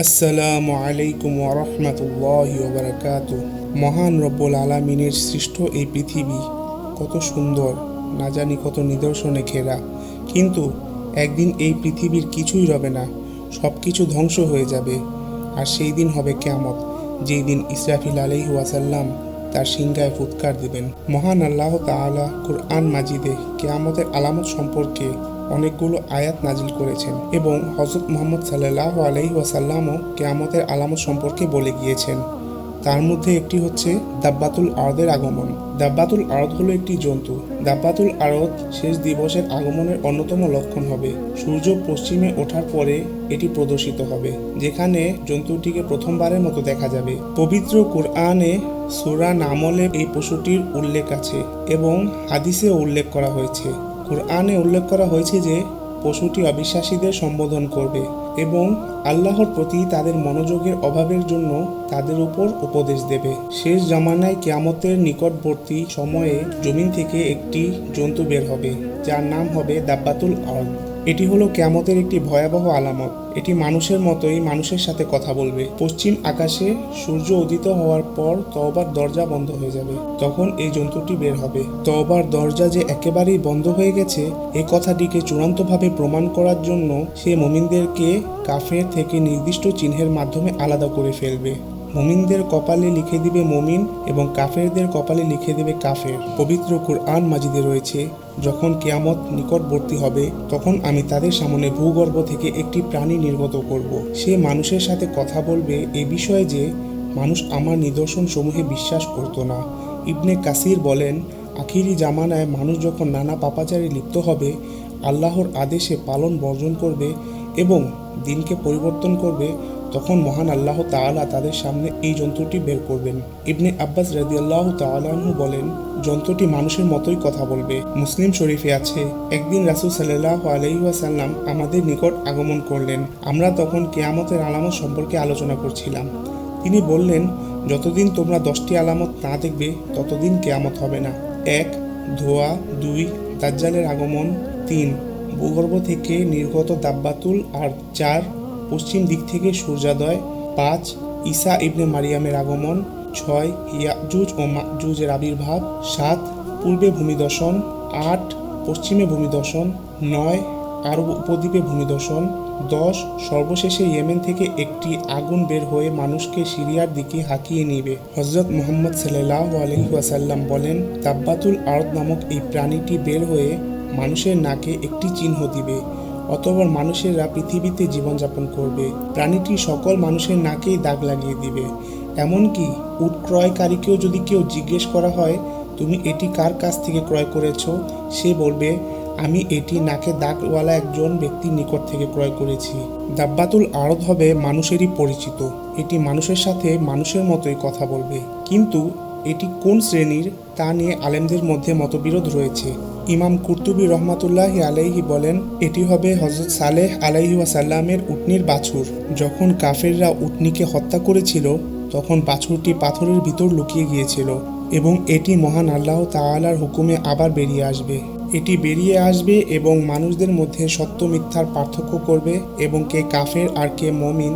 আসসালামু আলাইকুম ওয়া রাহমাতুল্লাহি ওয়া বারাকাতুহু। মহান রব্বুল আলামিনের সৃষ্ট এই পৃথিবী কত সুন্দর, না জানি কত নিদর্শনে ঘেরা। কিন্তু একদিন এই পৃথিবীর কিছুই রবে না, সব কিছু ধ্বংস হয়ে যাবে। আর সেই দিন হবে কিয়ামত, যেই দিন ইসরাফিল আলাইহি ওয়াসাল্লাম তার সিংহায় ফুৎকার দিবেন। মহান আল্লাহ তাআলা কুরআন মাজিদে কিয়ামতের আলামত সম্পর্কে অনেকগুলো আয়াত নাজিল করেছেন এবং হযরত মুহাম্মদ সাল্লাল্লাহু আলাইহি ওয়াসাল্লামও কিয়ামতের আলামত সম্পর্কে বলে গিয়েছেন। তার মধ্যে একটি হচ্ছে দাব্বাতুল আরদের আগমন। দাব্বাতুল আরদ হলো একটি জন্তু। দাব্বাতুল আরদ শেষ দিবসের আগমনের অন্যতম লক্ষণ হবে। সূর্য পশ্চিমে ওঠার পরে এটি প্রদর্শিত হবে, যেখানে জন্তুটিকে প্রথমবারের মতো দেখা যাবে। পবিত্র কুরআনে সূরা নামলে এই পশুটির উল্লেখ আছে এবং হাদিসে উল্লেখ করা হয়েছে। কুরআনে উল্লেখ করা হয়েছে যে পশুটি অবিশ্বাসীদের সম্বোধন করবে এবং আল্লাহর প্রতি তাদের মনোযোগের অভাবের জন্য তাদের উপর উপদেশ দেবে। শেষ জামানায় কিয়ামতের নিকটবর্তী সময়ে জমিন থেকে একটি জন্তু বের হবে, যার নাম হবে দাব্বাতুল আরদ। এটি হলো কিয়ামতের একটি ভয়াবহ আলামত। এটি মানুষের মতোই মানুষের সাথে কথা বলবে। পশ্চিম আকাশে সূর্য উদিত হওয়ার পর তওবার দরজা বন্ধ হয়ে যাবে, তখন এই জন্তুটি বের হবে। তওবার দরজা যে একেবারেই বন্ধ হয়ে গেছে এই কথাটিকে চূড়ান্তভাবে প্রমাণ করার জন্য সে মুমিনদেরকে কাফের থেকে নির্দিষ্ট চিহ্নের মাধ্যমে আলাদা করে ফেলবে। মুমিনদের কপালে লিখে দিবে মুমিন এবং কাফেরদের কপালে লিখে দেবে কাফের। পবিত্র কুরআন মাজিদে রয়েছে, যখন কিয়ামত নিকটবর্তী হবে তখন আমি তাদের সামনে ভূগর্ভ থেকে একটি প্রাণী নির্গত করব। সে মানুষের সাথে কথা বলবে এ বিষয়ে যে মানুষ আমার নিদর্শন সমূহে বিশ্বাস করত না। ইবনে কাসির বলেন, আখিরি জামানায় মানুষ যখন নানা পাপাচারে লিপ্ত হবে, আল্লাহর আদেশে পালন বর্জন করবে এবং দিনকে পরিবর্তন করবে, তখন মহান আল্লাহ তাআলা তাদের সামনে এই জন্তুটি বের করবেন। ইবনে আব্বাস রাদিয়াল্লাহু তাআলা আনহু বলেন, জন্তুটি মানুষের মতোই কথা বলবে। মুসলিম শরীফে আছে, একদিন রাসূল সাল্লাল্লাহু আলাইহি ওয়াসাল্লাম আমাদের নিকট আগমন করলেন। আমরা তখন কিয়ামতের আলামত সম্পর্কে আলোচনা করছিলাম। তিনি বললেন, যতদিন তোমরা 10টি আলামত না দেখবে ততদিন কিয়ামত হবে না। 1. ধোঁয়া। 2. দাজ্জালের আগমন। 3. ভূগর্ভ থেকে নির্গত দাব্বাতুল আর। 4. পশ্চিম দিক থেকে সূর্যোদয়। 5. ঈসা ইবনে মারিয়ামের আগমন। 6. ইয়াজুজ ও মাজুজের আবির্ভাব। 7. পূর্বে ভূমিদর্শন। 8. পশ্চিমে ভূমিদর্শন। 9. আরব উপদ্বীপে ভূমিদর্শন। 10. সর্বশেষে ইয়েমেন থেকে একটি আগুন বের হয়ে মানুষকে সিরিয়ার দিকে হাঁকিয়ে নিবে। হযরত মুহাম্মদ সাল্লাল্লাহু আলাইহি ওয়াসাল্লাম বলেন, দাব্বাতুল আরদ নামক এই প্রাণীটি বের হয়ে মানুষের নাকে একটি চিহ্ন দিবে, অতঃপর মানুষেরা পৃথিবীতে জীবনযাপন করবে। প্রাণীটি সকল মানুষের নাকেই দাগ লাগিয়ে দিবে। এমনকি উট ক্রয়কারীকেও যদি কেউ জিজ্ঞেস করা হয়, তুমি এটি কার কাছ থেকে ক্রয় করেছো, সে বলবে, আমি এটি নাকে দাগওয়ালা একজন ব্যক্তির নিকট থেকে ক্রয় করেছি। দাব্বাতুল আরদ হবে মানুষেরই পরিচিত। এটি মানুষের সাথে মানুষের মতোই কথা বলবে। কিন্তু এটি কোন শ্রেণীর তা নিয়ে আলেমদের মধ্যে মতবিরোধ রয়েছে। ইমাম কুরতুবী রহমাতুল্লাহি আলাইহি বলেন, এটি হবে হযরত সালেহ আলাইহি ওয়াসাল্লামের উটনির বাছুর। যখন কাফেররা উটনিকে হত্যা করেছিল তখন বাছুরটি পাথরের ভিতর লুকিয়ে গিয়েছিল এবং এটি মহান আল্লাহ তাআলার হুকুমে আবার বেরিয়ে আসবে। এটি বেরিয়ে আসবে এবং মানুষদের মধ্যে সত্য মিথ্যার পার্থক্য করবে এবং কে কাফের আর কে মুমিন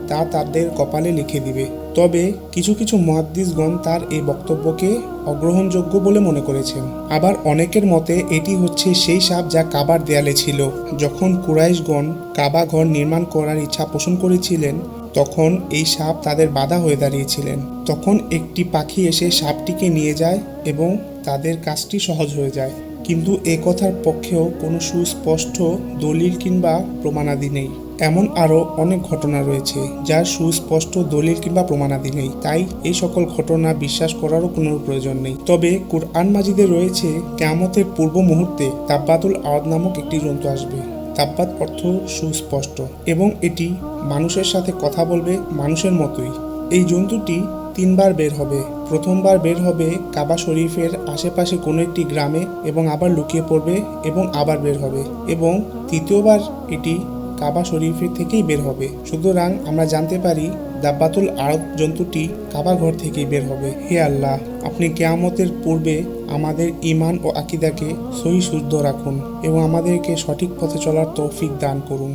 তা তাদের কপালে লিখে দিবে। তবে কিছু কিছু মুহাদ্দিসগণ তার এই বক্তব্যকে অগ্রহণযোগ্য বলে মনে করেছেন। আবার অনেকের মতে এটি হচ্ছে সেই সাপ যা কাবার দেয়ালে ছিল। যখন কুরাইশগণ কাবা ঘর নির্মাণ করার ইচ্ছা পোষণ করেছিলেন তখন এই সাপ তাদের বাধা হয়ে দাঁড়িয়েছিলেন। তখন একটি পাখি এসে সাপটিকে নিয়ে যায় এবং তাদের কাজটি সহজ হয়ে যায়। কিন্তু এ কথার পক্ষেও কোনো সুস্পষ্ট দলিল কিংবা প্রমাণাদি নেই। এমন আরও অনেক ঘটনা রয়েছে যার সুস্পষ্ট দলিল কিংবা প্রমাণাদি নেই, তাই এই সকল ঘটনা বিশ্বাস করারও কোনো প্রয়োজন নেই। তবে কুরআন মাজিদে রয়েছে কিয়ামতের পূর্ব মুহূর্তে দাব্বাতুল আরদ নামক একটি জন্তু আসবে। দাব্বাত অর্থ সুস্পষ্ট এবং এটি মানুষের সাথে কথা বলবে মানুষের মতোই। এই জন্তুটি 3 বার বের হবে। প্রথমবার বের হবে কাবা শরীফের আশেপাশে কোনো একটি গ্রামে এবং আবার লুকিয়ে পড়বে এবং আবার বের হবে এবং তৃতীয়বার এটি কাবা শরীফের থেকেই বের হবে। সুতরাং আমরা জানতে পারি দাব্বাতুল আরদ জন্তুটি কাবা ঘর থেকেই বের হবে। হে আল্লাহ, আপনি কিয়ামতের পূর্বে আমাদের ঈমান ও আকীদাকে সহি শুদ্ধ রাখুন এবং আমাদেরকে সঠিক পথে চলার তৌফিক দান করুন।